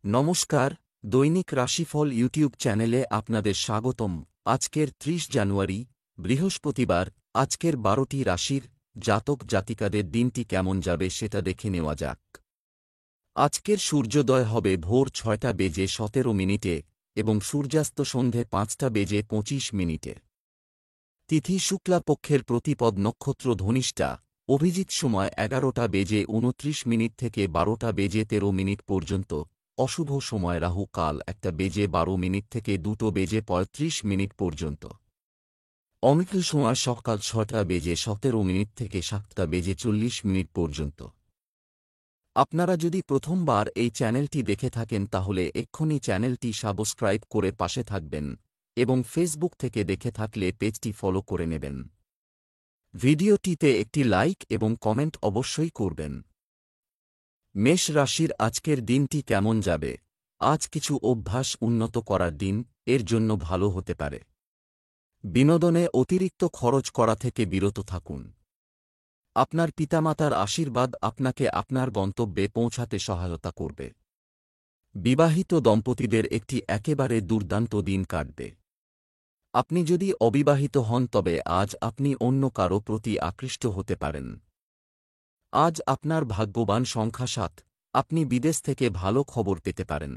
নমস্কার, দৈনিক রাশিফল ইউটিউব চ্যানেলে আপনাদের স্বাগতম। আজকের ৩০ জানুয়ারি, বৃহস্পতিবার। আজকের ১২টি রাশির জাতক জাতিকাদের দিনটি কেমন যাবে সেটা দেখে নেওয়া যাক। আজকের সূর্যোদয় হবে ভোর ৬টা বেজে ১৭ মিনিটে এবং সূর্যাস্ত সন্ধে ৫টা বেজে ২৫ মিনিটে। তিথি শুক্লাপক্ষের প্রতিপদ নক্ষত্র ধনিষ্ঠা। অভিজিৎ সময় ১১টা বেজে ২৯ মিনিট থেকে ১২টা বেজে ১৩ মিনিট পর্যন্ত। অশুভ সময় রাহু কাল ১টা বেজে ১২ মিনিট থেকে ২টো বেজে ৩৫ মিনিট পর্যন্ত। অমৃত সময় সকাল ৬টা বেজে ১৭ মিনিট থেকে ৭টা বেজে ৪০ মিনিট পর্যন্ত। আপনারা যদি প্রথমবার এই চ্যানেলটি দেখে থাকেন তাহলে এক্ষুনি চ্যানেলটি সাবস্ক্রাইব করে পাশে থাকবেন এবং ফেসবুক থেকে দেখে থাকলে পেজটি ফলো করে নেবেন। ভিডিওটিতে একটি লাইক এবং কমেন্ট অবশ্যই করবেন। মেষ রাশির আজকের দিনটি কেমন যাবে? আজ কিছু অভ্যাস উন্নত করার দিন, এর জন্য ভালো হতে পারে। বিনোদনে অতিরিক্ত খরচ করা থেকে বিরত থাকুন। আপনার পিতামাতার আশীর্বাদ আপনাকে আপনার গন্তব্যে পৌঁছাতে সহায়তা করবে। বিবাহিত দম্পতিদের একটি একেবারে দুর্দান্ত দিন কাটবে। আপনি যদি অবিবাহিত হন তবে আজ আপনি অন্য কারো প্রতি আকৃষ্ট হতে পারেন। আজ আপনার ভাগ্যবান সংখ্যা ৭। আপনি বিদেশ থেকে ভালো খবর পেতে পারেন।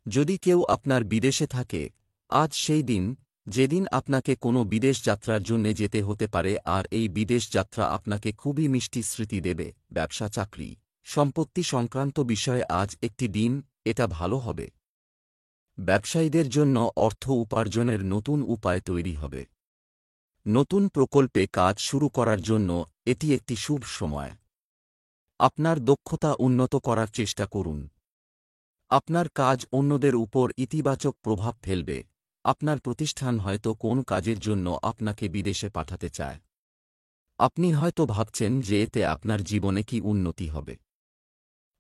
যদি কেউ আপনার বিদেশে থাকে, আজ সেই দিন যেদিন আপনাকে কোনো বিদেশ যাত্রার জন্যে যেতে হতে পারে, আর এই বিদেশ যাত্রা আপনাকে খুবই মিষ্টি স্মৃতি দেবে। ব্যবসা চাকরি সম্পত্তি সংক্রান্ত বিষয়ে আজ একটি দিন, এটা ভালো হবে। ব্যবসায়ীদের জন্য অর্থ উপার্জনের নতুন উপায় তৈরি হবে। নতুন প্রকল্পে কাজ শুরু করার জন্য এটি একটি শুভ সময়। আপনার দক্ষতা উন্নত করার চেষ্টা করুন। আপনার কাজ অন্যদের উপর ইতিবাচক প্রভাব ফেলবে। আপনার প্রতিষ্ঠান হয়তো কোন কাজের জন্য আপনাকে বিদেশে পাঠাতে চায়। আপনি হয়তো ভাবছেন যে এতে আপনার জীবনে কি উন্নতি হবে।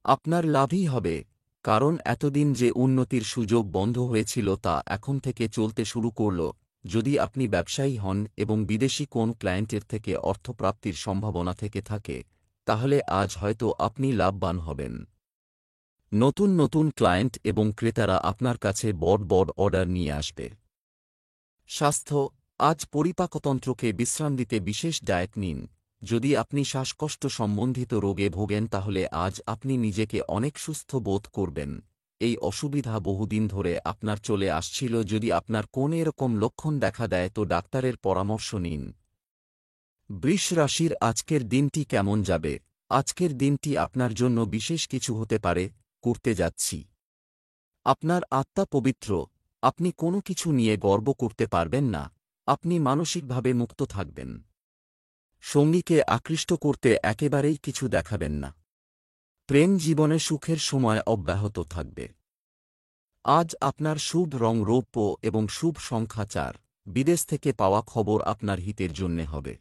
আপনার লাভই হবে, কারণ এতদিন যে উন্নতির সুযোগ বন্ধ হয়েছিল তা এখন থেকে চলতে শুরু করল। যদি আপনি ব্যবসায়ী হন এবং বিদেশি কোন ক্লায়েন্টের থেকে অর্থপ্রাপ্তির সম্ভাবনা থেকে থাকে, তাহলে আজ হয়তো আপনি লাভবান হবেন। নতুন নতুন ক্লায়েন্ট এবং ক্রেতারা আপনার কাছে বড় অর্ডার নিয়ে আসবে। স্বাস্থ্য, আজ পরিপাকতন্ত্রকে বিশ্রাম দিতে বিশেষ ডায়েট নিন। যদি আপনি শ্বাসকষ্ট সম্বন্ধিত রোগে ভোগেন তাহলে আজ আপনি নিজেকে অনেক সুস্থ বোধ করবেন। এই অসুবিধা বহুদিন ধরে আপনার চলে আসছিল। যদি আপনার কোন এরকম লক্ষণ দেখা দেয় তো ডাক্তারের পরামর্শ নিন। বৃষ রাশির আজকের দিনটি কেমন যাবে? আজকের দিনটি আপনার জন্য বিশেষ কিছু হতে পারে। করতে যাচ্ছি। আপনার আত্মা পবিত্র। আপনি কোনো কিছু নিয়ে গর্ব করতে পারবেন না। আপনি মানসিকভাবে মুক্ত থাকবেন। সঙ্গীকে আকৃষ্ট করতে একেবারেই কিছু দেখাবেন না। প্রেম জীবনে সুখের সময় অব্যাহত থাকবে। আজ আপনার শুভ রং রৌপ্য এবং শুভ সংখ্যা ৪। বিদেশ থেকে পাওয়া খবর আপনার হিতের জন্যে হবে।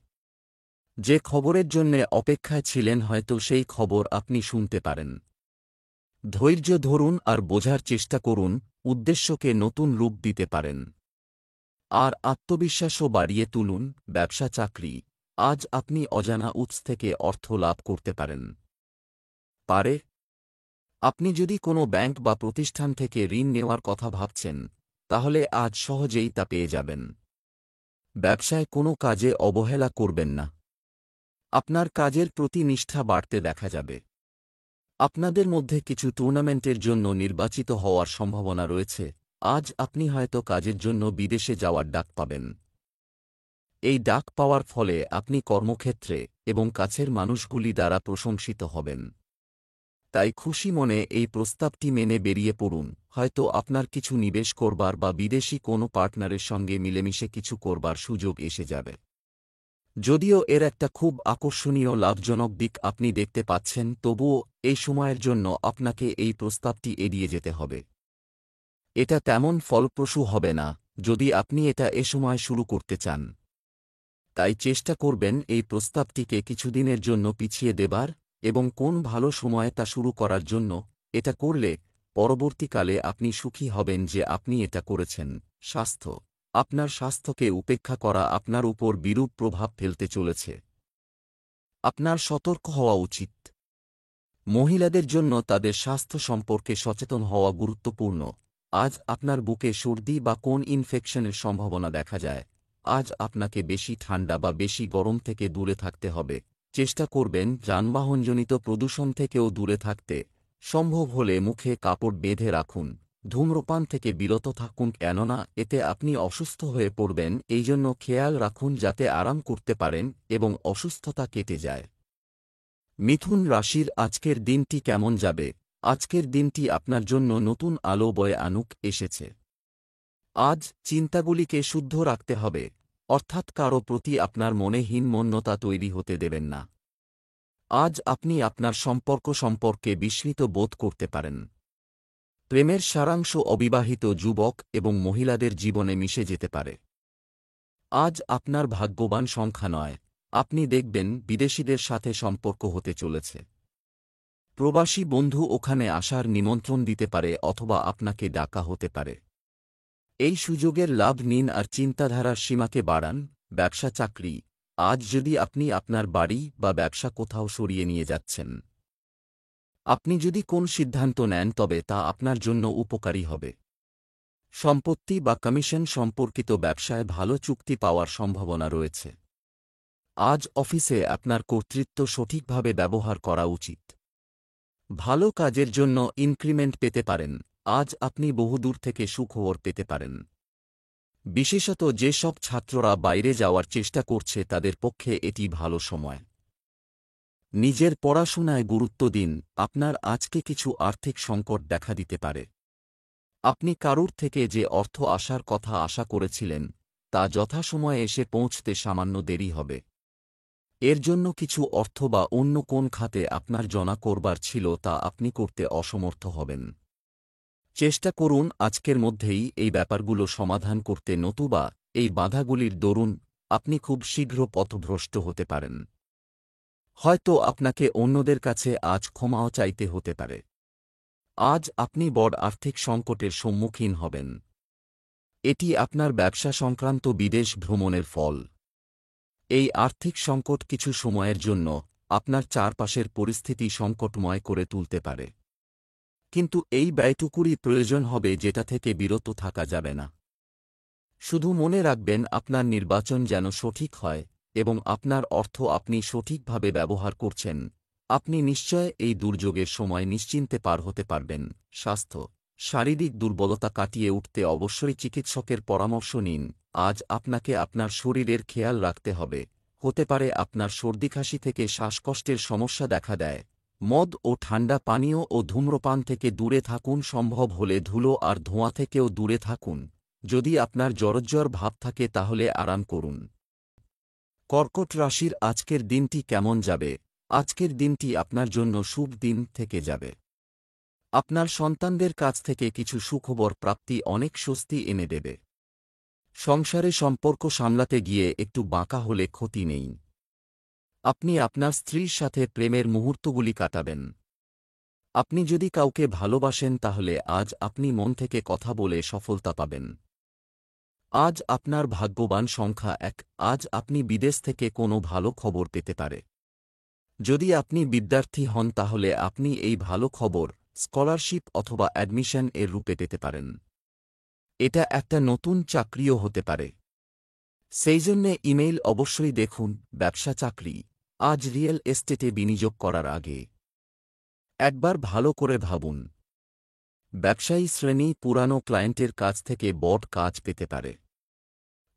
যে খবরের জন্যে অপেক্ষায় ছিলেন হয়তো সেই খবর আপনি শুনতে পারেন। ধৈর্য ধরুন আর বোঝার চেষ্টা করুন, উদ্দেশ্যকে নতুন রূপ দিতে পারেন। আর আত্মবিশ্বাসও বাড়িয়ে তুলুন। ব্যবসা চাকরি, আজ আপনি অজানা উৎস থেকে অর্থ লাভ করতে পারেন। আপনি যদি কোনো ব্যাংক বা প্রতিষ্ঠান থেকে ঋণ নেওয়ার কথা ভাবছেন, তাহলে আজ সহজেই তা পেয়ে যাবেন। ব্যবসায় কোনো কাজে অবহেলা করবেন না। আপনার কাজের প্রতি নিষ্ঠা বাড়তে দেখা যাবে। আপনাদের মধ্যে কিছু টুর্নামেন্টের জন্য নির্বাচিত হওয়ার সম্ভাবনা রয়েছে। আজ আপনি হয়তো কাজের জন্য বিদেশে যাওয়ার ডাক পাবেন। এই ডাক পাওয়ার ফলে আপনি কর্মক্ষেত্রে এবং কাছের মানুষগুলি দ্বারা প্রশংসিত হবেন। তাই খুশি মনে এই প্রস্তাবটি মেনে বেরিয়ে পড়ুন। হয়তো আপনার কিছু নিবেশ করবার বা বিদেশি কোনো পার্টনারের সঙ্গে মিলেমিশে কিছু করবার সুযোগ এসে যাবে। যদিও এর একটা খুব আকর্ষণীয় লাভজনক দিক আপনি দেখতে পাচ্ছেন, তবুও এই সময়ের জন্য আপনাকে এই প্রস্তাবটি এড়িয়ে যেতে হবে। এটা তেমন ফলপ্রসূ হবে না যদি আপনি এটা এ সময় শুরু করতে চান। তাই চেষ্টা করবেন এই প্রস্তাবটিকে কিছুদিনের জন্য পিছিয়ে দেবার এবং কোন ভালো সময়ে তা শুরু করার জন্য। এটা করলে পরবর্তীকালে আপনি সুখী হবেন যে আপনি এটা করেছেন। স্বাস্থ্য, আপনার স্বাস্থ্যকে উপেক্ষা করা আপনার উপর বিরূপ প্রভাব ফেলতে চলেছে। আপনার সতর্ক হওয়া উচিত। মহিলাদের জন্য তাদের স্বাস্থ্য সম্পর্কে সচেতন হওয়া গুরুত্বপূর্ণ। আজ আপনার বুকে সর্দি বা কোন ইনফেকশনের সম্ভাবনা দেখা যায়। আজ আপনাকে বেশি ঠান্ডা বা বেশি গরম থেকে দূরে থাকতে হবে। চেষ্টা করবেন যানবাহনজনিত প্রদূষণ থেকেও দূরে থাকতে। সম্ভব হলে মুখে কাপড় বেঁধে রাখুন। ধূম্রপান থেকে বিরত থাকুন, কেননা এতে আপনি অসুস্থ হয়ে পড়বেন। এই জন্য খেয়াল রাখুন যাতে আরাম করতে পারেন এবং অসুস্থতা কেটে যায়। মিথুন রাশির আজকের দিনটি কেমন যাবে? আজকের দিনটি আপনার জন্য নতুন আলো বয়ে আনুক এসেছে। আজ চিন্তাগুলিকে শুদ্ধ রাখতে হবে, অর্থাৎ কারো প্রতি আপনার মনে হীনমন্যতা তৈরি হতে দেবেন না। আজ আপনি আপনার সম্পর্ক সম্পর্কে বিস্মিত বোধ করতে পারেন। প্রেমের সারাংশ অবিবাহিত যুবক এবং মহিলাদের জীবনে মিশে যেতে পারে। আজ আপনার ভাগ্যবান সংখ্যা নয়। আপনি দেখবেন বিদেশিদের সাথে সম্পর্ক হতে চলেছে। প্রবাসী বন্ধু ওখানে আসার নিমন্ত্রণ দিতে পারে অথবা আপনাকে ডাকা হতে পারে। এই সুযোগের লাভ নিন আর চিন্তাধারার সীমাকে বাড়ান। ব্যবসা চাকরি, আজ যদি আপনি আপনার বাড়ি বা ব্যবসা কোথাও সরিয়ে নিয়ে যাচ্ছেন, আপনি যদি কোন সিদ্ধান্ত নেন তবে তা আপনার জন্য উপকারী হবে। সম্পত্তি বা কমিশন সম্পর্কিত ব্যবসায় ভালো চুক্তি পাওয়ার সম্ভাবনা রয়েছে। আজ অফিসে আপনার কর্তৃত্ব সঠিকভাবে ব্যবহার করা উচিত। ভালো কাজের জন্য ইনক্রিমেন্ট পেতে পারেন। আজ আপনি বহুদূর থেকে সুখবর পেতে পারেন। বিশেষত যেসব ছাত্ররা বাইরে যাওয়ার চেষ্টা করছে তাদের পক্ষে এটি ভালো সময়। নিজের পড়াশোনায় গুরুত্ব দিন। আপনার আজকে কিছু আর্থিক সংকট দেখা দিতে পারে। আপনি কারুর থেকে যে অর্থ আসার কথা আশা করেছিলেন তা যথাসময়ে এসে পৌঁছতে সামান্য দেরি হবে। এর জন্য কিছু অর্থ বা অন্য কোন খাতে আপনার জমা করবার ছিল তা আপনি করতে অসমর্থ হবেন। চেষ্টা করুন আজকের মধ্যেই এই ব্যাপারগুলো সমাধান করতে, নতুবা এই বাধাগুলির দরুন আপনি খুব শীঘ্র পথভ্রষ্ট হতে পারেন। হয়তো আপনাকে অন্যদের কাছে আজ ক্ষমাও চাইতে হতে পারে। আজ আপনি বড় আর্থিক সংকটের সম্মুখীন হবেন। এটি আপনার ব্যবসা সংক্রান্ত বিদেশ ভ্রমণের ফল। এই আর্থিক সংকট কিছু সময়ের জন্য আপনার চারপাশের পরিস্থিতি সংকটময় করে তুলতে পারে, কিন্তু এই ব্যয়টুকুরই প্রয়োজন হবে যেটা থেকে বিরত থাকা যাবে না। শুধু মনে রাখবেন আপনার নির্বাচন যেন সঠিক হয় এবং আপনার অর্থ আপনি সঠিকভাবে ব্যবহার করছেন। আপনি নিশ্চয় এই দুর্যোগের সময় নিশ্চিন্তে পার হতে পারবেন। স্বাস্থ্য, শারীরিক দুর্বলতা কাটিয়ে উঠতে অবশ্যই চিকিৎসকের পরামর্শ নিন। আজ আপনাকে আপনার শরীরের খেয়াল রাখতে হবে। হতে পারে আপনার সর্দিকাশি থেকে শ্বাসকষ্টের সমস্যা দেখা দেয়। মদ ও ঠান্ডা পানীয় ও ধূম্রপান থেকে দূরে থাকুন। সম্ভব হলে ধুলো আর ধোঁয়া থেকেও দূরে থাকুন। যদি আপনার জ্বর ভাব থাকে তাহলে আরাম করুন। কর্কট রাশির আজকের দিনটি কেমন যাবে? আজকের দিনটি আপনার জন্য শুভ দিন থেকে যাবে। আপনার সন্তানদের কাছ থেকে কিছু সুখবর প্রাপ্তি অনেক স্বস্তি এনে দেবে। সংসারে সম্পর্ক সামলাতে গিয়ে একটু বাঁকা হলে ক্ষতি নেই। আপনি আপনার স্ত্রীর সাথে প্রেমের মুহূর্তগুলি কাটাবেন। আপনি যদি কাউকে ভালোবাসেন তাহলে আজ আপনি মন থেকে কথা বলে সফলতা পাবেন। আজ আপনার ভাগ্যবান সংখ্যা 1। আজ আপনি বিদেশ থেকে কোনো ভালো খবর পেতে পারে। যদি আপনি বিদ্যার্থী হন তাহলে আপনি এই ভালো খবর স্কলারশিপ অথবা অ্যাডমিশন এর রূপে পেতে পারেন। এটা একটা নতুন চাকরিও হতে পারে। সেই জন্যে ইমেইল অবশ্যই দেখুন। ব্যবসা চাকরি, আজ রিয়েল এস্টেটে বিনিয়োগ করার আগে একবার ভালো করে ভাবুন। ব্যবসায়ী শ্রেণী পুরানো ক্লায়েন্টের কাছ থেকে বড় কাজ পেতে পারে।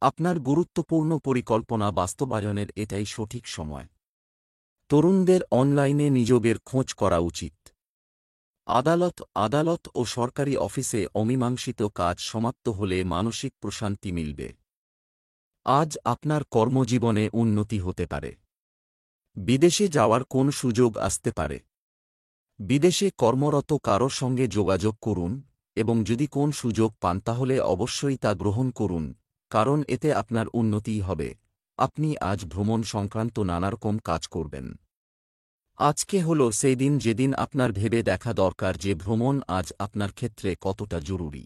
আপনার গুরুত্বপূর্ণ পরিকল্পনা বাস্তবায়নের এটাই সঠিক সময়। তরুণদের অনলাইনে নিযোগের খোঁজ করা উচিত। আদালত ও সরকারি অফিসে অমীমাংসিত কাজ সমাপ্ত হলে মানসিক প্রশান্তি মিলবে। আজ আপনার কর্মজীবনে উন্নতি হতে পারে। বিদেশে যাওয়ার কোন সুযোগ আসতে পারে। বিদেশে কর্মরত কারো সঙ্গে যোগাযোগ করুন এবং যদি কোন সুযোগ পান তাহলে অবশ্যই তা গ্রহণ করুন, কারণ এতে আপনার উন্নতিই হবে। আপনি আজ ভ্রমণ সংক্রান্ত নানারকম কাজ করবেন। আজকে হল সেই দিন যেদিন আপনার ভেবে দেখা দরকার যে ভ্রমণ আজ আপনার ক্ষেত্রে কতটা জরুরি।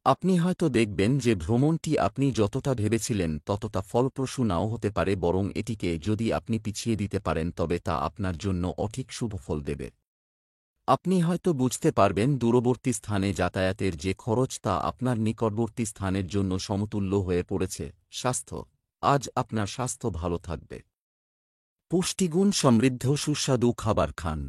আপনি হয়তো দেখবেন যে ভ্রমণটি আপনি যতটা ভেবেছিলেন ততটা ফলপ্রসূ নাও হতে পারে, বরং এটিকে যদি আপনি পিছিয়ে দিতে পারেন তবে তা আপনার জন্য অধিক শুভ ফল দেবে। আপনি হয়তো বুঝতে পারবেন দূরবর্তী স্থানে যাতায়াতের যে খরচ তা আপনার নিকটবর্তী স্থানের জন্য সমতুল্য হয়ে পড়েছে। স্বাস্থ্য, আজ আপনার স্বাস্থ্য ভালো থাকবে। পুষ্টিগুণ সমৃদ্ধ সুস্বাদু খাবার খান।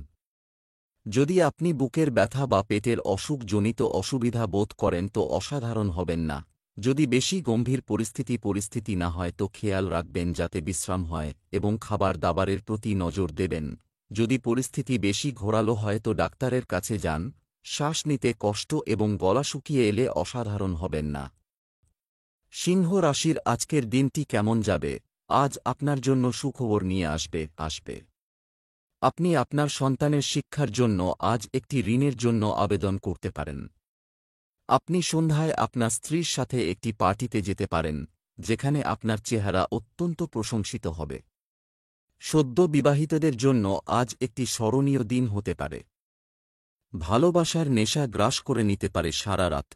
যদি আপনি বুকের ব্যথা বা পেটের অসুখজনিত অসুবিধা বোধ করেন তো অসাধারণ হবেন না। যদি বেশি গম্ভীর পরিস্থিতি না হয় তো খেয়াল রাখবেন যাতে বিশ্রাম হয় এবং খাবার দাবারের প্রতি নজর দেবেন। যদি পরিস্থিতি বেশি ঘোরালো হয় তো ডাক্তারের কাছে যান। শ্বাস নিতে কষ্ট এবং গলা শুকিয়ে এলে অসাধারণ হবেন না। সিংহ রাশির আজকের দিনটি কেমন যাবে? আজ আপনার জন্য সুখবর নিয়ে আসবে। আপনি আপনার সন্তানের শিক্ষার জন্য আজ একটি ঋণের জন্য আবেদন করতে পারেন। আপনি সন্ধ্যায় আপনার স্ত্রীর সাথে একটি পার্টিতে যেতে পারেন, যেখানে আপনার চেহারা অত্যন্ত প্রশংসিত হবে। সদ্য বিবাহিতদের জন্য আজ একটি স্মরণীয় দিন হতে পারে। ভালোবাসার নেশা গ্রাস করে নিতে পারে সারা রাত।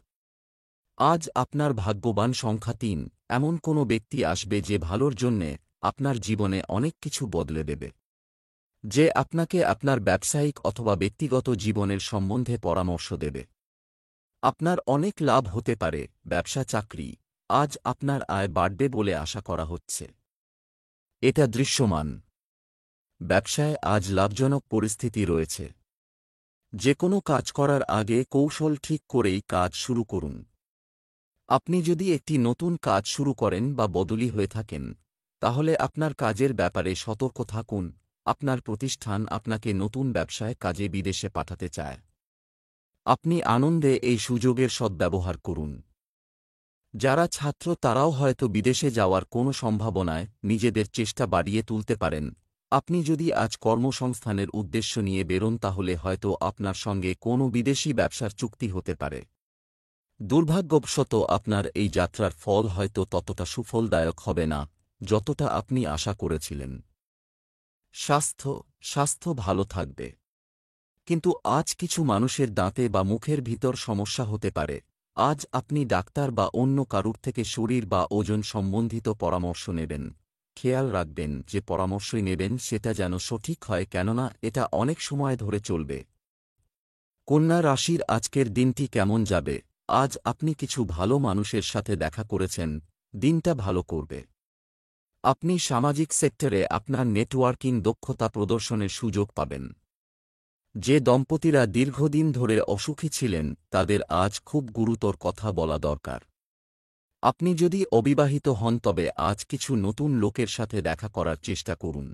আজ আপনার ভাগ্যবান সংখ্যা ৩, এমন কোনো ব্যক্তি আসবে যে ভালোর জন্যে আপনার জীবনে অনেক কিছু বদলে দেবে। যে আপনাকে আপনার ব্যবসায়িক অথবা ব্যক্তিগত জীবনের সম্বন্ধে পরামর্শ দেবে। আপনার অনেক লাভ হতে পারে। ব্যবসা চাকরি, আজ আপনার আয় বাড়বে বলে আশা করা হচ্ছে। এটা দৃশ্যমান। ব্যবসায় আজ লাভজনক পরিস্থিতি রয়েছে। যে কোনো কাজ করার আগে কৌশল ঠিক করেই কাজ শুরু করুন। আপনি যদি একটি নতুন কাজ শুরু করেন বা বদলি হয়ে থাকেন, তাহলে আপনার কাজের ব্যাপারে সতর্ক থাকুন। আপনার প্রতিষ্ঠান আপনাকে নতুন ব্যবসায় কাজে বিদেশে পাঠাতে চায়। আপনি আনন্দে এই সুযোগের সদ্ব্যবহার করুন। যারা ছাত্র তারাও হয়তো বিদেশে যাওয়ার কোনো সম্ভাবনায় নিজেদের চেষ্টা বাড়িয়ে তুলতে পারেন। আপনি যদি আজ কর্মসংস্থানের উদ্দেশ্য নিয়ে বেরোন তাহলে হয়তো আপনার সঙ্গে কোনো বিদেশি ব্যবসার চুক্তি হতে পারে। দুর্ভাগ্যবশত আপনার এই যাত্রার ফল হয়তো ততটা সুফলদায়ক হবে না যতটা আপনি আশা করেছিলেন। স্বাস্থ্য ভালো থাকবে। কিন্তু আজ কিছু মানুষের দাঁতে বা মুখের ভিতর সমস্যা হতে পারে। আজ আপনি ডাক্তার বা অন্য কারুর থেকে শরীর বা ওজন সম্বন্ধিত পরামর্শ নেবেন। খেয়াল রাখবেন যে পরামর্শই নেবেন সেটা যেন সঠিক হয়, কেননা এটা অনেক সময় ধরে চলবে। কন্যা রাশির আজকের দিনটি কেমন যাবে? আজ আপনি কিছু ভালো মানুষের সাথে দেখা করেছেন, দিনটা ভালো করবে। আপনি সামাজিক সেক্টরে আপনার নেটওয়ার্কিং দক্ষতা প্রদর্শনের সুযোগ পাবেন। যে দম্পতিরা দীর্ঘদিন ধরে অসুখী ছিলেন তাদের আজ খুব গুরুতর কথা বলা দরকার। আপনি যদি অবিবাহিত হন তবে আজ কিছু নতুন লোকের সাথে দেখা করার চেষ্টা করুন।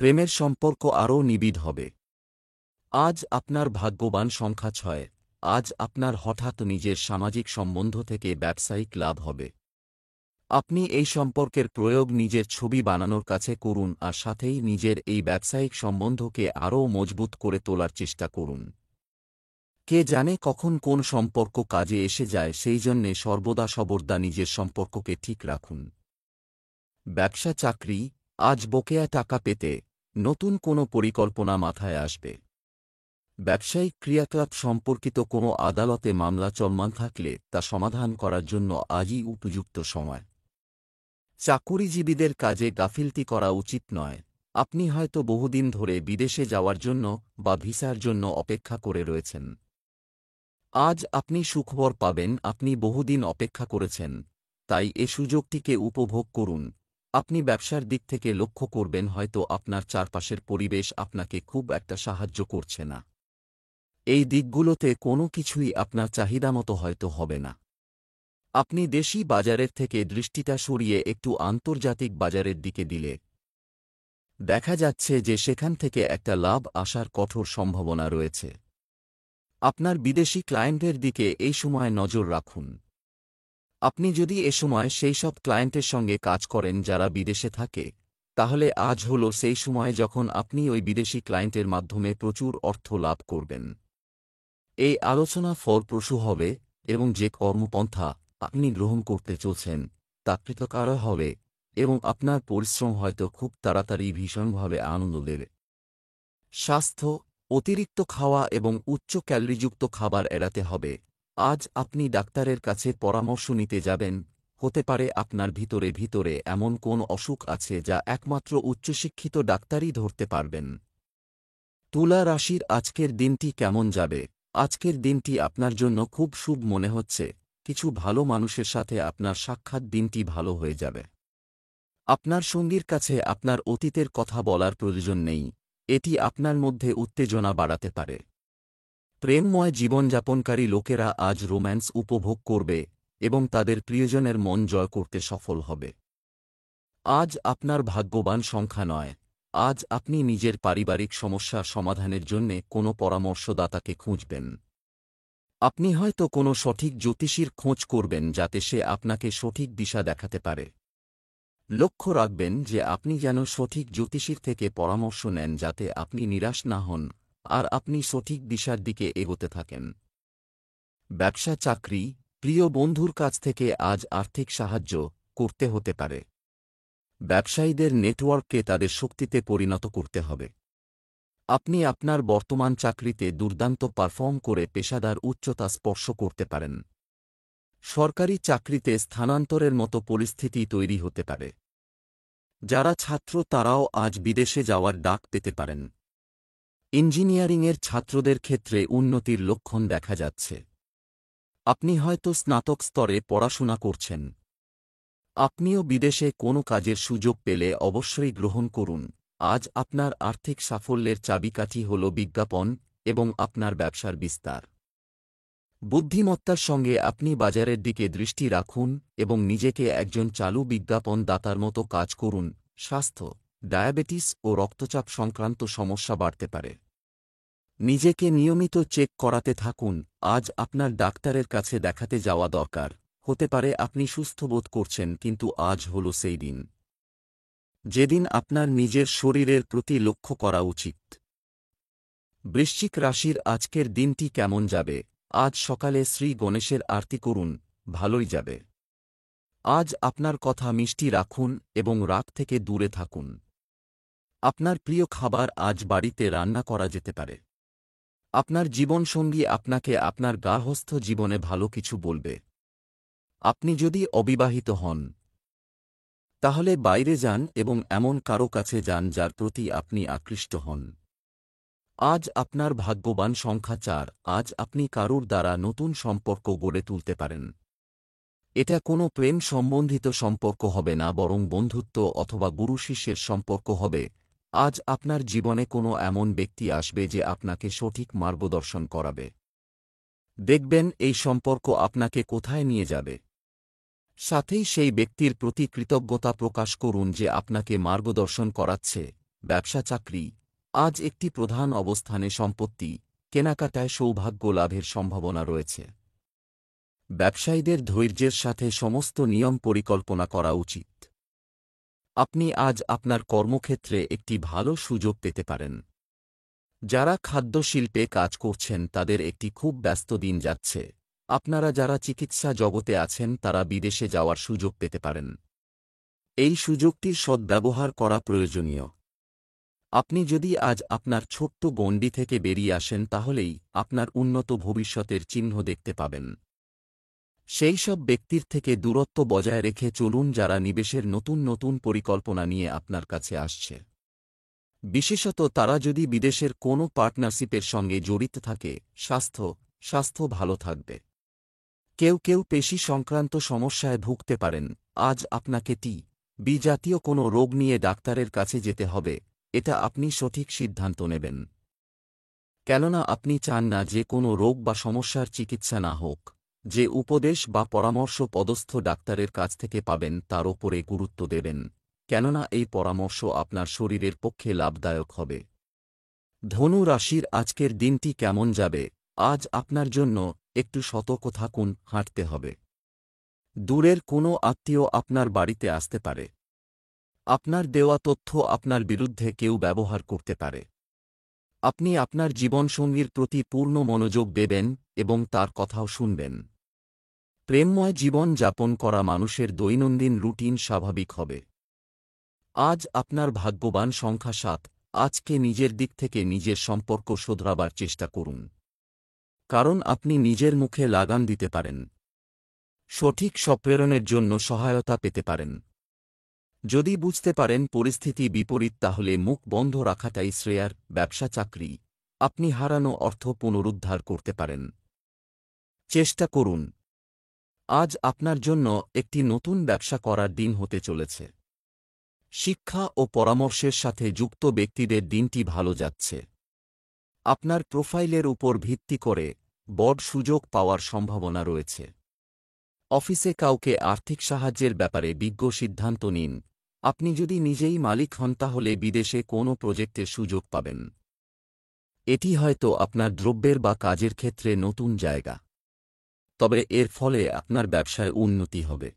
প্রেমের সম্পর্ক আরও নিবিড় হবে। আজ আপনার ভাগ্যবান সংখ্যা ৬। আজ আপনার হঠাৎ নিজের সামাজিক সম্বন্ধ থেকে ব্যবসায়িক লাভ হবে। আপনি এই সম্পর্কের প্রয়োগ নিজের ছবি বানানোর কাছে করুন আর সাথেই নিজের এই ব্যবসায়িক সম্বন্ধকে আরও মজবুত করে তোলার চেষ্টা করুন। কে জানে কখন কোন সম্পর্ক কাজে এসে যায়, সেই জন্যে সর্বদা নিজের সম্পর্ককে ঠিক রাখুন। ব্যবসা চাকরি, আজ বকেয়া টাকা পেতে নতুন কোনো পরিকল্পনা মাথায় আসবে। ব্যবসায়িক ক্রিয়াকলাপ সম্পর্কিত কোনো আদালতে মামলা চলমান থাকলে তা সমাধান করার জন্য আজই উপযুক্ত সময়। চাকুরিজীবীদের কাজে গাফিলতি করা উচিত নয়। আপনি হয়তো বহুদিন ধরে বিদেশে যাওয়ার জন্য বা ভিসার জন্য অপেক্ষা করে রয়েছেন। আজ আপনি সুখবর পাবেন। আপনি বহুদিন অপেক্ষা করেছেন, তাই এ সুযোগটিকে উপভোগ করুন। আপনি ব্যবসার দিক থেকে লক্ষ্য করবেন হয়তো আপনার চারপাশের পরিবেশ আপনাকে খুব একটা সাহায্য করছে না। এই দিকগুলোতে কোনো কিছুই আপনার চাহিদামতো হয়তো হবে না। আপনি দেশি বাজারের থেকে দৃষ্টিটা সরিয়ে একটু আন্তর্জাতিক বাজারের দিকে দিলে দেখা যাচ্ছে যে সেখান থেকে একটা লাভ আসার কঠোর সম্ভাবনা রয়েছে। আপনার বিদেশি ক্লায়েন্টের দিকে এই সময় নজর রাখুন। আপনি যদি এ সময় সেই সব ক্লায়েন্টের সঙ্গে কাজ করেন যারা বিদেশে থাকে, তাহলে আজ হল সেই সময় যখন আপনি ওই বিদেশি ক্লায়েন্টের মাধ্যমে প্রচুর অর্থ লাভ করবেন। এই আলোচনা ফলপ্রসূ হবে এবং যে কর্মপন্থা আপনি গ্রহণ করতে চলছেন তা কৃতকার হবে এবং আপনার পরিশ্রম হয়তো খুব তাড়াতাড়ি ভীষণভাবে আনন্দ দেবে। স্বাস্থ্য, অতিরিক্ত খাওয়া এবং উচ্চ ক্যালোরিযুক্ত খাবার এড়াতে হবে। আজ আপনি ডাক্তারের কাছে পরামর্শ নিতে যাবেন। হতে পারে আপনার ভিতরে এমন কোন অসুখ আছে যা একমাত্র উচ্চশিক্ষিত ডাক্তারই ধরতে পারবেন। তুলা রাশির আজকের দিনটি কেমন যাবে? আজকের দিনটি আপনার জন্য খুব শুভ মনে হচ্ছে। কিছু ভালো মানুষের সাথে আপনার সাক্ষাৎ দিনটি ভালো হয়ে যাবে। আপনার সঙ্গীর কাছে আপনার অতীতের কথা বলার প্রয়োজন নেই। এটি আপনার মধ্যে উত্তেজনা বাড়াতে পারে। প্রেমময় জীবনযাপনকারী লোকেরা আজ রোম্যান্স উপভোগ করবে এবং তাদের প্রিয়জনের মন জয় করতে সফল হবে। আজ আপনার ভাগ্যবান সংখ্যা নয়। আজ আপনি নিজের পারিবারিক সমস্যা সমাধানের জন্যে কোনো পরামর্শদাতাকে খুঁজবেন। আপনি হয়তো কোনো সঠিক জ্যোতিষীর খোঁজ করবেন যাতে সে আপনাকে সঠিক দিশা দেখাতে পারে। লক্ষ্য রাখবেন যে আপনি যেন সঠিক জ্যোতিষীর থেকে পরামর্শ নেন যাতে আপনি নিরাশ না হন আর আপনি সঠিক দিশার দিকে এগোতে থাকেন। ব্যবসা চাকরি, প্রিয় বন্ধুর কাছ থেকে আজ আর্থিক সাহায্য করতে হতে পারে। ব্যবসায়ীদের নেটওয়ার্ককে তাদের শক্তিতে পরিণত করতে হবে। আপনি আপনার বর্তমান চাকরিতে দুর্দান্ত পারফর্ম করে পেশাদার উচ্চতা স্পর্শ করতে পারেন। সরকারি চাকরিতে স্থানান্তরের মতো পরিস্থিতি তৈরি হতে পারে। যারা ছাত্র তারাও আজ বিদেশে যাওয়ার ডাক পেতে পারেন। ইঞ্জিনিয়ারিংয়ের ছাত্রদের ক্ষেত্রে উন্নতির লক্ষণ দেখা যাচ্ছে। আপনি হয়তো স্নাতক স্তরে পড়াশোনা করছেন। আপনিও বিদেশে কোনো কাজের সুযোগ পেলে অবশ্যই গ্রহণ করুন। আজ আপনার আর্থিক সাফল্যের চাবিকাঠি হল বিজ্ঞাপন এবং আপনার ব্যবসার বিস্তার। বুদ্ধিমত্তার সঙ্গে আপনি বাজারের দিকে দৃষ্টি রাখুন এবং নিজেকে একজন চালু বিজ্ঞাপন দাতার মতো কাজ করুন। স্বাস্থ্য, ডায়াবেটিস ও রক্তচাপ সংক্রান্ত সমস্যা বাড়তে পারে। নিজেকে নিয়মিত চেক করাতে থাকুন। আজ আপনার ডাক্তারের কাছে দেখাতে যাওয়া দরকার। হতে পারে আপনি সুস্থ বোধ করছেন কিন্তু আজ হল সেই দিন যেদিন আপনার নিজের শরীরের প্রতি লক্ষ্য করা উচিত। বৃশ্চিক রাশির আজকের দিনটি কেমন যাবে? আজ সকালে শ্রী গণেশের আরতি করুন, ভালোই যাবে। আজ আপনার কথা মিষ্টি রাখুন এবং রাগ থেকে দূরে থাকুন। আপনার প্রিয় খাবার আজ বাড়িতে রান্না করা যেতে পারে। আপনার জীবনসঙ্গী আপনাকে আপনার গার্হস্থ্য জীবনে ভালো কিছু বলবে। আপনি যদি অবিবাহিত হন তাহলে বাইরে যান এবং এমন কারো কাছে যান যার প্রতি আপনি আকৃষ্ট হন। আজ আপনার ভাগ্যবান সংখ্যা 4। আজ আপনি কারুর দ্বারা নতুন সম্পর্ক গড়ে তুলতে পারেন। এটা কোনো প্রেম সম্বন্ধিত সম্পর্ক হবে না, বরং বন্ধুত্ব অথবা গুরু শিষ্যের সম্পর্ক হবে। আজ আপনার জীবনে কোনো এমন ব্যক্তি আসবে যে আপনাকে সঠিক মার্গদর্শন করাবে। দেখবেন এই সম্পর্ক আপনাকে কোথায় নিয়ে যাবে। সাথেই সেই ব্যক্তির প্রতি কৃতজ্ঞতা প্রকাশ করুন যে আপনাকে মার্গদর্শন করাচ্ছে। ব্যবসা চাকরি, আজ একটি প্রধান অবস্থানে সম্পত্তি কেনাকাটায় সৌভাগ্য লাভের সম্ভাবনা রয়েছে। ব্যবসায়ীদের ধৈর্যের সাথে সমস্ত নিয়ম পরিকল্পনা করা উচিত। আপনি আজ আপনার কর্মক্ষেত্রে একটি ভালো সুযোগ পেতে পারেন। যারা খাদ্যশিল্পে কাজ করছেন তাদের একটি খুব ব্যস্ত দিন যাচ্ছে। আপনারা যারা চিকিৎসা জগতে আছেন তারা বিদেশে যাওয়ার সুযোগ পেতে পারেন। এই সুযোগটির সদ্ব্যবহার করা প্রয়োজনীয়। আপনি যদি আজ আপনার ছোট্ট গণ্ডি থেকে বেরিয়ে আসেন তাহলেই আপনার উন্নত ভবিষ্যতের চিহ্ন দেখতে পাবেন। সেই সব ব্যক্তির থেকে দূরত্ব বজায় রেখে চলুন যারা নিবেশের নতুন নতুন পরিকল্পনা নিয়ে আপনার কাছে আসছে। বিশেষত তারা যদি বিদেশের কোনো পার্টনারশিপের সঙ্গে জড়িত থাকে। স্বাস্থ্য ভালো থাকবে। কেউ কেউ পেশি সংক্রান্ত সমস্যায় ভুগতে পারেন। আজ আপনাকে বি জাতীয় কোনো রোগ নিয়ে ডাক্তারের কাছে যেতে হবে। এটা আপনি সঠিক সিদ্ধান্ত নেবেন, কেননা আপনি চান না যে কোনো রোগ বা সমস্যার চিকিৎসা না হোক। যে উপদেশ বা পরামর্শ পদস্থ ডাক্তারের কাছ থেকে পাবেন তার ওপরে গুরুত্ব দেবেন, কেননা এই পরামর্শ আপনার শরীরের পক্ষে লাভদায়ক হবে। ধনু রাশির আজকের দিনটি কেমন যাবে? আজ আপনার জন্য একটু সতর্ক থাকুন, হাঁটতে হবে। দূরের কোনো আত্মীয় আপনার বাড়িতে আসতে পারে। আপনার দেওয়া তথ্য আপনার বিরুদ্ধে কেউ ব্যবহার করতে পারে। আপনি আপনার জীবনসঙ্গীর প্রতি পূর্ণ মনোযোগ দেবেন এবং তার কথাও শুনবেন। প্রেমময় জীবন যাপন করা মানুষের দৈনন্দিন রুটিন স্বাভাবিক হবে। আজ আপনার ভাগ্যবান সংখ্যা 7। আজকে নিজের দিক থেকে নিজের সম্পর্ক শোধরাবার চেষ্টা করুন, কারণ আপনি নিজের মুখে লাগাম দিতে পারেন। সঠিক সম্প্রেরণের জন্য সহায়তা পেতে পারেন। যদি বুঝতে পারেন পরিস্থিতি বিপরীত তাহলে মুখ বন্ধ রাখাটাই শ্রেয়ার। ব্যবসা চাকরি, আপনি হারানো অর্থ পুনরুদ্ধার করতে পারেন। চেষ্টা করুন। আজ আপনার জন্য একটি নতুন ব্যবসা করার দিন হতে চলেছে। শিক্ষা ও পরামর্শের সাথে যুক্ত ব্যক্তিদের দিনটি ভালো যাচ্ছে। আপনার প্রোফাইলের উপর ভিত্তি করে বড় সুযোগ পাওয়ার সম্ভাবনা রয়েছে। অফিসে কাউকে আর্থিক সাহায্যের ব্যাপারে বিজ্ঞ সিদ্ধান্ত নিন। আপনি যদি নিজেই মালিক হন তাহলে বিদেশে কোনো প্রজেক্টের সুযোগ পাবেন। এটি হয়তো আপনার দ্রব্যের বা কাজের ক্ষেত্রে নতুন জায়গা। তবে এর ফলে আপনার ব্যবসায় উন্নতি হবে।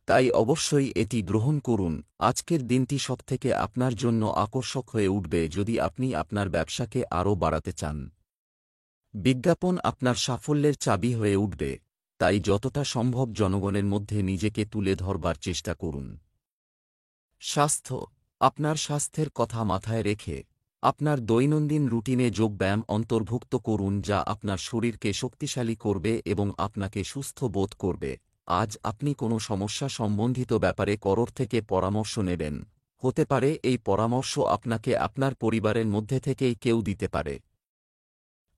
তাই অবশ্যই এটি গ্রহণ করুন। আজকের দিনটি সবথেকে আপনার জন্য আকর্ষক হয়ে উঠবে যদি আপনি আপনার ব্যবসাকে আরও বাড়াতে চান। বিজ্ঞাপন আপনার সাফল্যের চাবি হয়ে উঠবে, তাই যতটা সম্ভব জনগণের মধ্যে নিজেকে তুলে ধরবার চেষ্টা করুন। স্বাস্থ্য, আপনার স্বাস্থ্যের কথা মাথায় রেখে আপনার দৈনন্দিন রুটিনে যোগব্যায়াম অন্তর্ভুক্ত করুন, যা আপনার শরীরকে শক্তিশালী করবে এবং আপনাকে সুস্থ বোধ করবে। আজ আপনি কোনো সমস্যা সম্বন্ধিত ব্যাপারে কারোর থেকে পরামর্শ নেবেন। হতে পারে এই পরামর্শ আপনাকে আপনার পরিবারের মধ্যে থেকেই কেউ দিতে পারে।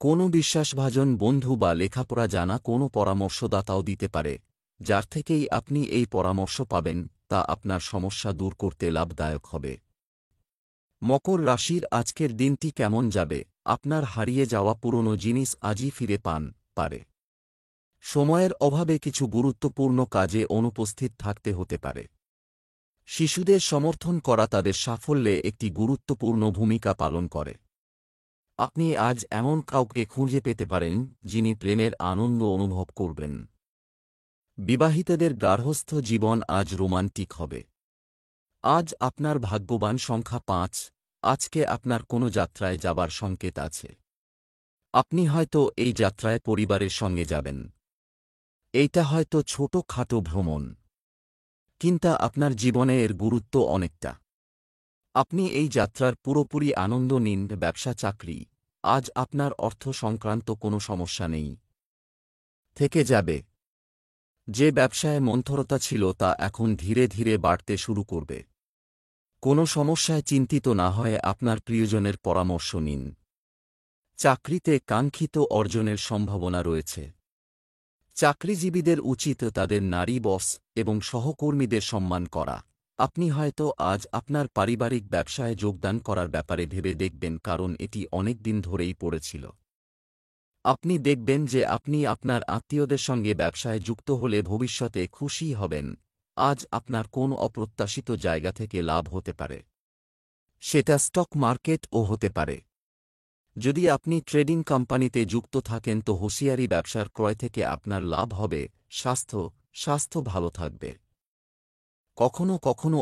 কোনো বিশ্বাসভাজন বন্ধু বা লেখাপড়া জানা কোনো পরামর্শদাতাও দিতে পারে, যার থেকেই আপনি এই পরামর্শ পাবেন, তা আপনার সমস্যা দূর করতে লাভদায়ক হবে। মকর রাশির আজকের দিনটি কেমন যাবে? আপনার হারিয়ে যাওয়া পুরনো জিনিস আজই ফিরে পান পারে। সময়ের অভাবে কিছু গুরুত্বপূর্ণ কাজে অনুপস্থিত থাকতে হতে পারে। শিশুদের সমর্থন করা তাদের সাফল্যে একটি গুরুত্বপূর্ণ ভূমিকা পালন করে। আপনি আজ এমন কাউকে খুঁজে পেতে পারেন যিনি প্রেমের আনন্দ অনুভব করবেন। বিবাহিতদের গার্হস্থ্য জীবন আজ রোমান্টিক হবে। আজ আপনার ভাগ্যবান সংখ্যা 5। আজকে আপনার কোনো যাত্রায় যাবার সংকেত আছে। আপনি হয়তো এই যাত্রায় পরিবারের সঙ্গে যাবেন। এইটা হয়তো ছোট-খাটো ভ্রমণ, কিন্তু আপনার জীবনে এর গুরুত্ব অনেকটা। আপনি এই যাত্রার পুরোপুরি আনন্দ নিন। ব্যবসা চাকরি, আজ আপনার অর্থ সংক্রান্ত কোনো সমস্যা নেই, থেকে যাবে। যে ব্যবসায় মন্থরতা ছিল তা এখন ধীরে ধীরে বাড়তে শুরু করবে। কোনো সমস্যায় চিন্তিত না হয়ে আপনার প্রিয়জনের পরামর্শ নিন। চাকরিতে কাঙ্ক্ষিত অর্জনের সম্ভাবনা রয়েছে। চাকরিজীবীদের উচিত তাদের নারী বস এবং সহকর্মীদের সম্মান করা। আপনি হয়তো আজ আপনার পারিবারিক ব্যবসায় যোগদান করার ব্যাপারে ভেবে দেখবেন, কারণ এটি অনেক দিন ধরেই পড়েছিল। আপনি দেখবেন যে আপনি আপনার আত্মীয়দের সঙ্গে ব্যবসায় যুক্ত হলে ভবিষ্যতে খুশি হবেন। আজ আপনার কোন অপ্রত্যাশিত জায়গা থেকে লাভ হতে পারে। সেটা স্টক মার্কেটও হতে পারে। যদি আপনি ট্রেডিং কোম্পানিতে যুক্ত থাকেন তো হুঁশিয়ারি, ব্যবসার ক্রয় থেকে আপনার লাভ হবে। স্বাস্থ্য ভালো থাকবে। কখনো কখনো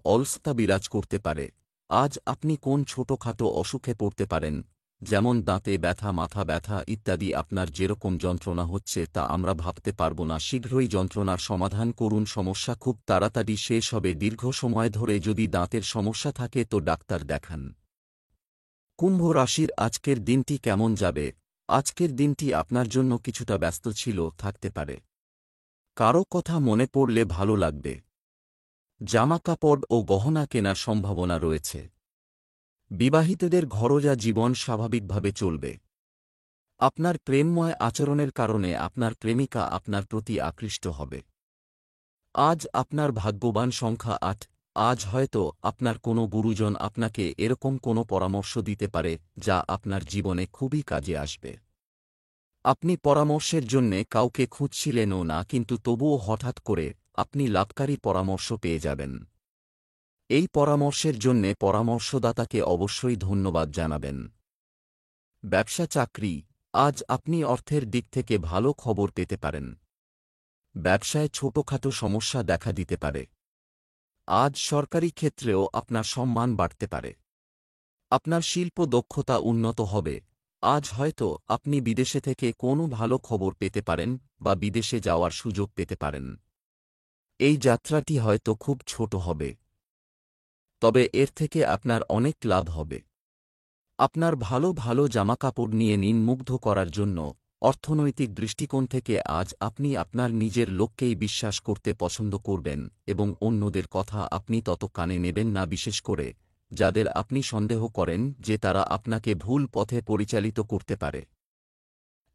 অলসতা বিরাজ করতে পারে। আজ আপনি কোন ছোটখাটো অসুখে পড়তে পারেন, যেমন দাঁতে ব্যথা, মাথা ব্যথা ইত্যাদি। আপনার যেরকম যন্ত্রণা হচ্ছে তা আমরা ভাবতে পারব না। শীঘ্রই যন্ত্রণার সমাধান করুন। সমস্যা খুব তাড়াতাড়ি শেষ হবে। দীর্ঘ সময় ধরে যদি দাঁতের সমস্যা থাকে তো ডাক্তার দেখান। কুম্ভ রাশির আজকের দিনটি কেমন যাবে? আজকের দিনটি আপনার জন্য কিছুটা ব্যস্ত থাকতে পারে। কারো কথা মনে পড়লে ভালো লাগবে। জামাকাপড় ও গহনা কেনার সম্ভাবনা রয়েছে। বিবাহিতদের ঘরোয়া জীবন স্বাভাবিকভাবে চলবে। আপনার প্রেমময় আচরণের কারণে আপনার প্রেমিকা আপনার প্রতি আকৃষ্ট হবে। আজ আপনার ভাগ্যবান সংখ্যা 8। আজ হয়তো আপনার কোনো গুরুজন আপনাকে এরকম কোনো পরামর্শ দিতে পারে যা আপনার জীবনে খুবই কাজে আসবে। আপনি পরামর্শের জন্যে কাউকে খুঁজছিলেনও না, কিন্তু তবুও হঠাৎ করে আপনি লাভকারী পরামর্শ পেয়ে যাবেন। এই পরামর্শের জন্যে পরামর্শদাতাকে অবশ্যই ধন্যবাদ জানাবেন। ব্যবসা চাকরি, আজ আপনি অর্থের দিক থেকে ভালো খবর পেতে পারেন। ব্যবসায় ছোটখাটো সমস্যা দেখা দিতে পারে। আজ সরকারি ক্ষেত্রেও আপনার সম্মান বাড়তে পারে। আপনার শিল্প দক্ষতা উন্নত হবে। আজ হয়তো আপনি বিদেশে থেকে কোনো ভালো খবর পেতে পারেন বা বিদেশে যাওয়ার সুযোগ পেতে পারেন। এই যাত্রাটি হয়তো খুব ছোট হবে, তবে এর থেকে আপনার অনেক লাভ হবে। আপনার ভালো ভালো জামাকাপড় নিয়ে নিন। মুগ্ধ করার জন্য অর্থনৈতিক দৃষ্টিকোণ থেকে আজ আপনি আপনার নিজের লোককেই বিশ্বাস করতে পছন্দ করবেন এবং অন্যদের কথা আপনি তত কানে নেবেন না, বিশেষ করে যাদের আপনি সন্দেহ করেন যে তারা আপনাকে ভুল পথে পরিচালিত করতে পারে।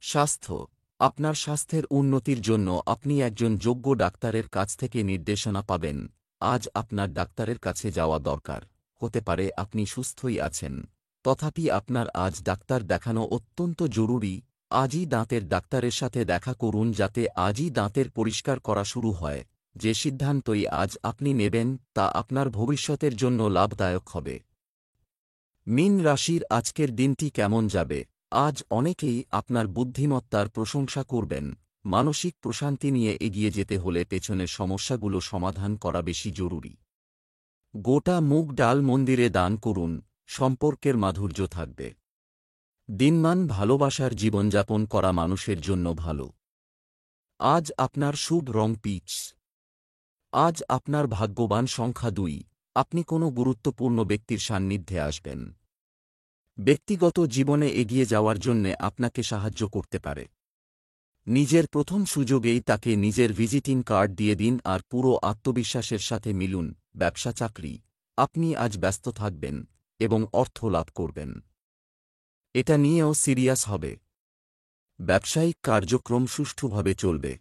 স্বাস্থ্য। আপনার স্বাস্থ্যের উন্নতির জন্য আপনি একজন যোগ্য ডাক্তারের কাছ থেকে নির্দেশনা পাবেন। আজ আপনার ডাক্তারের কাছে যাওয়া দরকার। হতে পারে আপনি সুস্থই আছেন, তথাপি আপনার আজ ডাক্তার দেখানো অত্যন্ত জরুরি। আজই দাঁতের ডাক্তারের সাথে দেখা করুন যাতে আজই দাঁতের পরিষ্কার করা শুরু হয়। যে সিদ্ধান্তই আজ আপনি নেবেন তা আপনার ভবিষ্যতের জন্য লাভদায়ক হবে। মীন রাশির আজকের দিনটি কেমন যাবে? আজ অনেকেই আপনার বুদ্ধিমত্তার প্রশংসা করবেন। মানসিক প্রশান্তি নিয়ে এগিয়ে যেতে হলে পেছনের সমস্যাগুলো সমাধান করা বেশি জরুরি। গোটা মুগ ডাল মন্দিরে দান করুন, সম্পর্কের মাধুর্য থাকবে। দিনমান ভালোবাসার জীবনযাপন করা মানুষের জন্য ভালো। আজ আপনার শুভ রং পিচ। আজ আপনার ভাগ্যবান সংখ্যা 2। আপনি কোনো গুরুত্বপূর্ণ ব্যক্তির সান্নিধ্যে আসবেন। ব্যক্তিগত জীবনে এগিয়ে যাওয়ার জন্যে আপনাকে সাহায্য করতে পারে। নিজের প্রথম সুযোগেই তাকে নিজের ভিজিটিং কার্ড দিয়ে দিন আর পুরো আত্মবিশ্বাসের সাথে মিলুন। ব্যবসা চাকরি। আপনি আজ ব্যস্ত থাকবেন এবং অর্থ লাভ করবেন। এটা নিয়েও সিরিয়াস হবে। ব্যবসায়িক কার্যক্রম সুষ্ঠুভাবে চলবে।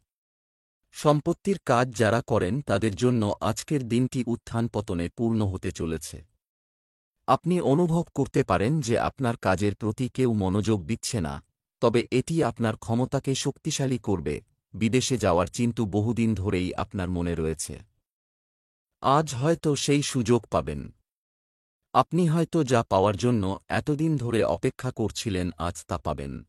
সম্পত্তির কাজ যারা করেন তাদের জন্য আজকের দিনটি উত্থান পতনে পূর্ণ হতে চলেছে। আপনি অনুভব করতে পারেন যে আপনার কাজের প্রতি কেউ মনোযোগ দিচ্ছে না, তবে এটি আপনার ক্ষমতাকে শক্তিশালী করবে। বিদেশে যাওয়ার চিন্তা বহুদিন ধরেই আপনার মনে রয়েছে। আজ হয়তো সেই সুযোগ পাবেন। আপনি হয়তো যা পাওয়ার জন্য এতদিন ধরে অপেক্ষা করছিলেন আজ তা পাবেন।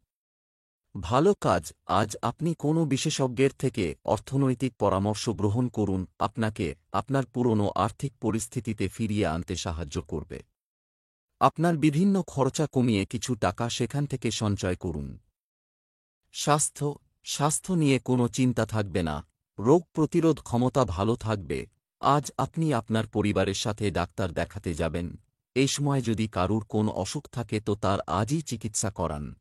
ভালো কাজ। আজ আপনি কোনো বিশেষজ্ঞের থেকে অর্থনৈতিক পরামর্শ গ্রহণ করুন, আপনাকে আপনার পুরনো আর্থিক পরিস্থিতিতে ফিরিয়ে আনতে সাহায্য করবে। আপনার বিভিন্ন খরচা কমিয়ে কিছু টাকা সেখান থেকে সঞ্চয় করুন। স্বাস্থ্য। স্বাস্থ্য নিয়ে কোনো চিন্তা থাকবে না, রোগ প্রতিরোধ ক্ষমতা ভালো থাকবে। আজ আপনি আপনার পরিবারের সাথে ডাক্তার দেখাতে যাবেন। এই সময় যদি কারুর কোন অসুখ থাকে তো তার আজই চিকিৎসা করান।